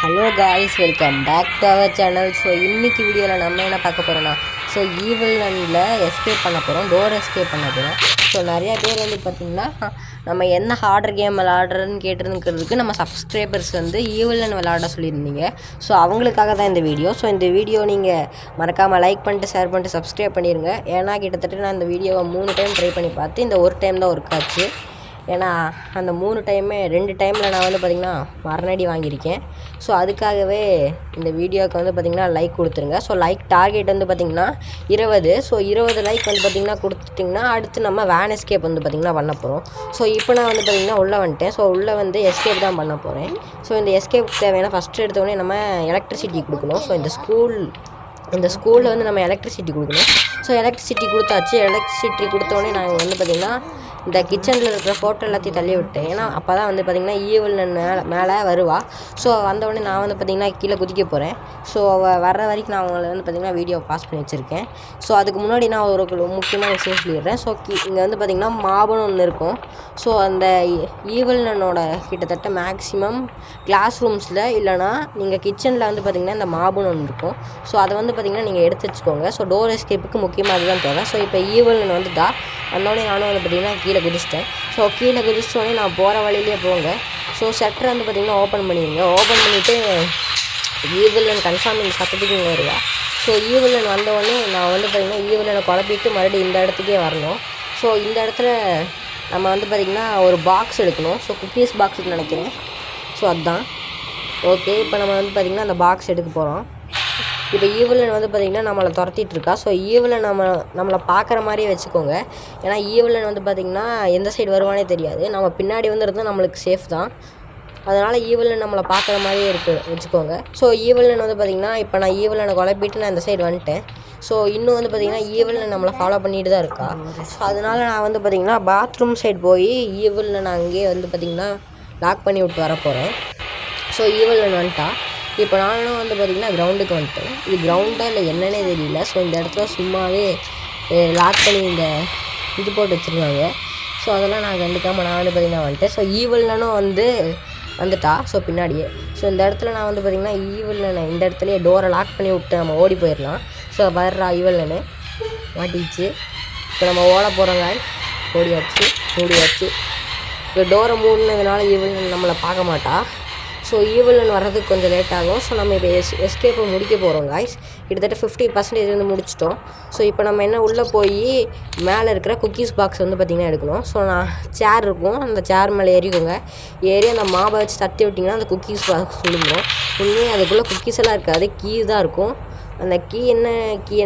Hello guys, welcome back to our channel. So இன்றைக்கி வீடியோவில் நம்ம என்ன பார்க்க போகிறோன்னா, ஸோ ஈவில்னில் எஸ்கேப் பண்ண போகிறோம், டோர் எஸ்கேப் பண்ண போகிறோம். ஸோ நிறையா பேர் வந்து பார்த்திங்கன்னா நம்ம என்ன ஹார்டர் கேம் விளாடுறதுன்னு கேட்டிருக்கிறதுக்கு நம்ம சப்ஸ்கிரைபர்ஸ் வந்து ஈவில்னன் விளாட சொல்லியிருந்தீங்க. ஸோ அவங்களுக்காக தான் இந்த வீடியோ. ஸோ இந்த வீடியோ நீங்கள் மறக்காமல் லைக் பண்ணிட்டு ஷேர் பண்ணிட்டு சப்ஸ்கிரைப் பண்ணிடுங்க. ஏன்னா கிட்டத்தட்ட நான் இந்த வீடியோவை 3 டைம் ட்ரை பண்ணி பார்த்து இந்த ஒரு டைம் தான் ஒர்க் ஆச்சு. ஏன்னா அந்த 2 டைமில் நான் வந்து பார்த்திங்கன்னா மரணடி வாங்கியிருக்கேன். ஸோ அதுக்காகவே இந்த வீடியோவுக்கு வந்து பார்த்திங்கன்னா லைக் கொடுத்துருங்க. ஸோ லைக் டார்கெட் வந்து பார்த்திங்கன்னா 20. ஸோ 20 லைக் வந்து பார்த்திங்கன்னா கொடுத்துட்டிங்கன்னா அடுத்து நம்ம வேன் எஸ்கேப் வந்து பார்த்திங்கன்னா பண்ண போகிறோம். ஸோ இப்போ நான் வந்து பார்த்திங்கன்னா உள்ளே வந்துட்டேன். ஸோ உள்ளே வந்து எஸ்கேப் தான் பண்ண போகிறேன். ஸோ இந்த எஸ்கேப் தேவையான ஃபஸ்ட்டு எடுத்தோடனே நம்ம எலக்ட்ரிசிட்டி கொடுக்கணும். ஸோ இந்த ஸ்கூலில் வந்து நம்ம எலக்ட்ரிசிட்டி கொடுக்கணும். ஸோ எலக்ட்ரிசிட்டி கொடுத்தாச்சு. எலக்ட்ரிசிட்டி கொடுத்தோடனே நாங்கள் வந்து பார்த்திங்கன்னா இந்த கிச்சனில் இருக்கிற ஃபோட்டோ எல்லாத்தையும் தள்ளி விட்டேன். ஏன்னா அப்போ தான் வந்து பார்த்திங்கன்னா ஈவில்னன் மேலே வருவா. ஸோ வந்தவுடனே நான் வந்து பார்த்திங்கன்னா கீழே குதிக்க போகிறேன். ஸோ அவள் வர்ற வரைக்கும் நான் அவங்கள வந்து பார்த்திங்கன்னா வீடியோ பாஸ் பண்ணி வச்சுருக்கேன். ஸோ அதுக்கு முன்னாடி நான் ஒரு முக்கியமான விஷயம் சொல்லிடுறேன். ஸோ இங்கே வந்து பார்த்திங்கன்னா மாபுன்னு ஒன்று இருக்கும். ஸோ அந்த ஈவில்னனோட கிட்டத்தட்ட மேக்ஸிமம் கிளாஸ் ரூம்ஸில் இல்லைனா நீங்கள் கிச்சனில் வந்து பார்த்திங்கன்னா இந்த மாபுன்னு ஒன்று இருக்கும். ஸோ அதை வந்து பார்த்திங்கன்னா நீங்கள் எடுத்து வச்சுக்கோங்க. ஸோ டோர் எஸ்கேப்புக்கு முக்கியமாக அதுதான் தேவை. ஸோ இப்போ ஈவில்னன் வந்துட்டா வந்தோடனே நானும் வந்து பார்த்திங்கன்னா கீழே குதிச்சிட்டேன். ஸோ கீழே குதிச்சோடனே நான் போகிற வழியிலே போங்க. ஸோ ஷட்டரை வந்து பார்த்திங்கன்னா ஓப்பன் பண்ணிடுங்க. ஓப்பன் பண்ணிவிட்டு ஈவில்னன் கன்ஃபார்ம் இந்த சத்தத்துக்கு இங்கே வருவா. ஸோ ஈவில்னன் வந்தோடனே நான் வந்து பார்த்திங்கன்னா ஈவில்னனை குழப்பிட்டு மறுபடியும் இந்த இடத்துக்கே வரணும். ஸோ இந்த இடத்துல நம்ம வந்து பார்த்திங்கன்னா ஒரு பாக்ஸ் எடுக்கணும். ஸோ குக்கீஸ் பாக்ஸுக்கு நினைக்கிறேன். ஸோ அதுதான் ஓகே. இப்போ நம்ம வந்து பார்த்திங்கன்னா அந்த பாக்ஸ் எடுக்க போகிறோம். இப்போ ஈவில்னன் வந்து பார்த்திங்கன்னா நம்மளை துரத்திட்டுருக்கா. ஸோ ஈவில்னன் நம்மளை பார்க்குற மாதிரியே வச்சுக்கோங்க. ஏன்னா ஈவில்னன் வந்து பார்த்திங்கன்னா எந்த சைடு வருவானே தெரியாது. நம்ம பின்னாடி வந்து இருந்தால் நம்மளுக்கு சேஃப் தான். அதனால் ஈவில்னன் நம்மளை பார்க்குற மாதிரியே வச்சுக்கோங்க. ஸோ ஈவில்னன் வந்து பார்த்திங்கன்னா இப்போ நான் ஈவில்னனை குழப்பிட்டு நான் இந்த சைடு வந்துட்டேன். ஸோ இன்னும் வந்து பார்த்திங்கன்னா ஈவில்னன் நம்மளை ஃபாலோ பண்ணிட்டு தான் இருக்கா. ஸோ அதனால் நான் வந்து பார்த்திங்கன்னா பாத்ரூம் சைடு போய் ஈவில்னன் அங்கேயே வந்து பார்த்திங்கன்னா லாக் பண்ணி விட்டு வர போகிறேன். ஸோ ஈவில்னன் வந்துட்டா. இப்போ நானும் வந்து பார்த்திங்கன்னா கிரவுண்டுக்கு வந்துட்டேன். இது கிரவுண்டாக இல்லை என்னன்னே தெரியல. ஸோ இந்த இடத்துல சும்மாவே லாக் பண்ணி இந்த இது போட்டு வச்சுருந்தாங்க. ஸோ அதெல்லாம் நான் கண்டுக்காமல் நான் வந்து பார்த்திங்கன்னா வந்துட்டேன். ஸோ ஈவில்னனும் வந்துட்டா. ஸோ பின்னாடியே ஸோ இந்த இடத்துல நான் வந்து பார்த்திங்கன்னா ஈவில்னனை இந்த இடத்துலையே டோரை லாக் பண்ணி விட்டு நம்ம ஓடி போயிடலாம். ஸோ வர்றா ஈவில்னனு மாட்டிச்சு. இப்போ நம்ம ஓட போகிறோங்க. மூடியாச்சு. இப்போ டோரை மூடினதுனால ஈவில்னன் நம்மளை பார்க்க மாட்டா. ஸோ ஈவில்னன் வர்றதுக்கு கொஞ்சம் லேட் ஆகும். ஸோ நம்ம இப்போ எஸ்கேப்பை முடிக்க போகிறோம் காய்ஸ். கிட்டத்தட்ட 50% வந்து முடிச்சிட்டோம். ஸோ இப்போ நம்ம என்ன உள்ளே போய் மேலே இருக்கிற குக்கீஸ் பாக்ஸ் வந்து பார்த்திங்கன்னா எடுக்கணும். ஸோ நான் சேர் இருக்கும், அந்த சேர் மேலே ஏறிக்கோங்க. ஏறி அந்த மாவை வச்சு தட்டி விட்டிங்கன்னா அந்த குக்கீஸ் பாக்ஸ் விழுந்துடும். உண்மையாக அதுக்குள்ளே குக்கீஸ் எல்லாம் இருக்காது, கீ தான் இருக்கும். அந்த கீ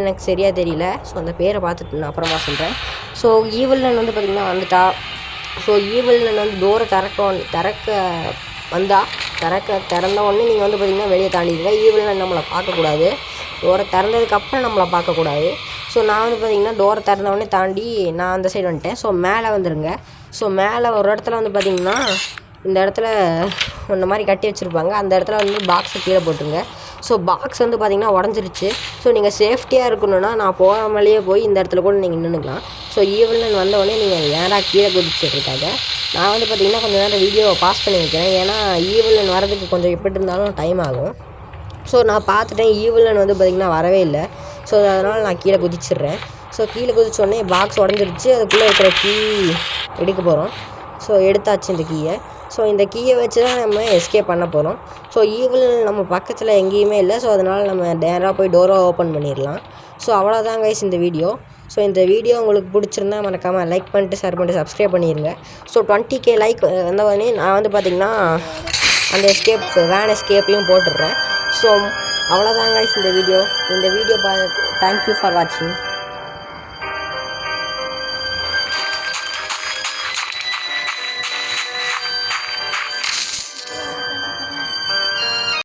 எனக்கு சரியாக தெரியல. ஸோ அந்த பேரை பார்த்துட்டு நான் அப்புறமா சொல்கிறேன். ஸோ ஈவில்னன் வந்து பார்த்திங்கன்னா வந்துட்டா. ஸோ ஈவில்னன் வந்து டோரை திறந்த உடனே நீங்கள் வந்து பார்த்திங்கன்னா வெளியே தாண்டிடுங்க. ஈவில்னன் நம்மளை பார்க்கக்கூடாது. டோரை திறந்ததுக்கப்புறம் நம்மளை பார்க்கக்கூடாது. ஸோ நான் வந்து பார்த்திங்கன்னா டோரை திறந்த உடனே தாண்டி நான் அந்த சைடு வந்துட்டேன். ஸோ மேலே வந்துடுங்க. ஸோ மேலே ஒரு இடத்துல வந்து பார்த்திங்கன்னா இந்த இடத்துல இந்த மாதிரி கட்டி வச்சுருப்பாங்க. அந்த இடத்துல வந்து பாக்ஸை கீழே போட்டுருங்க. ஸோ பாக்ஸ் வந்து பார்த்திங்கன்னா உடஞ்சிருச்சு. ஸோ நீங்கள் சேஃப்டியாக இருக்கணுன்னா நான் போகாமலேயே போய் இந்த இடத்துல கூட நீங்கள் நின்றுக்கலாம். ஸோ ஈவில்னன் வந்தோடனே நீங்கள் நேராக கீழே குதிச்சுட்ருக்காங்க. நான் வந்து பார்த்திங்கன்னா கொஞ்சம் நேரம் வீடியோவை பாஸ் பண்ணி வைக்கிறேன். ஏன்னா ஈவில்னன் வரதுக்கு கொஞ்சம் எப்படி இருந்தாலும் டைம் ஆகும். ஸோ நான் பார்த்துட்டேன் ஈவில்னன் வந்து பார்த்திங்கன்னா வரவே இல்லை. ஸோ அதனால் நான் கீழே குதிச்சிடுறேன். ஸோ கீழே குதிச்சோடனே பாக்ஸ் உடஞ்சிருச்சு. அதுக்குள்ளே இருக்கிற கீ எடுக்க போகிறோம். ஸோ எடுத்தாச்சு இந்த கீயை. ஸோ இந்த கீயை வச்சு தான் நம்ம எஸ்கேப் பண்ண போகிறோம். ஸோ ஈவில்னன் நம்ம பக்கத்தில் எங்கேயுமே இல்லை. ஸோ அதனால் நம்ம நேராக போய் டோரை ஓப்பன் பண்ணிடலாம். ஸோ அவ்வளோதான் கைஸ் இந்த வீடியோ. ஸோ இந்த வீடியோ உங்களுக்கு பிடிச்சிருந்தா மறக்காமல் லைக் பண்ணிட்டு ஷேர் பண்ணிட்டு சப்ஸ்கிரைப் பண்ணிடுங்க. ஸோ 20K லைக் வந்தவொடனே நான் வந்து பார்த்திங்கன்னா அந்த வேன் எஸ்கேப்பையும் போட்டுடுறேன். ஸோ அவ்வளோதான் கைஸ் இந்த வீடியோ. தேங்க்யூ ஃபார் வாட்சிங்.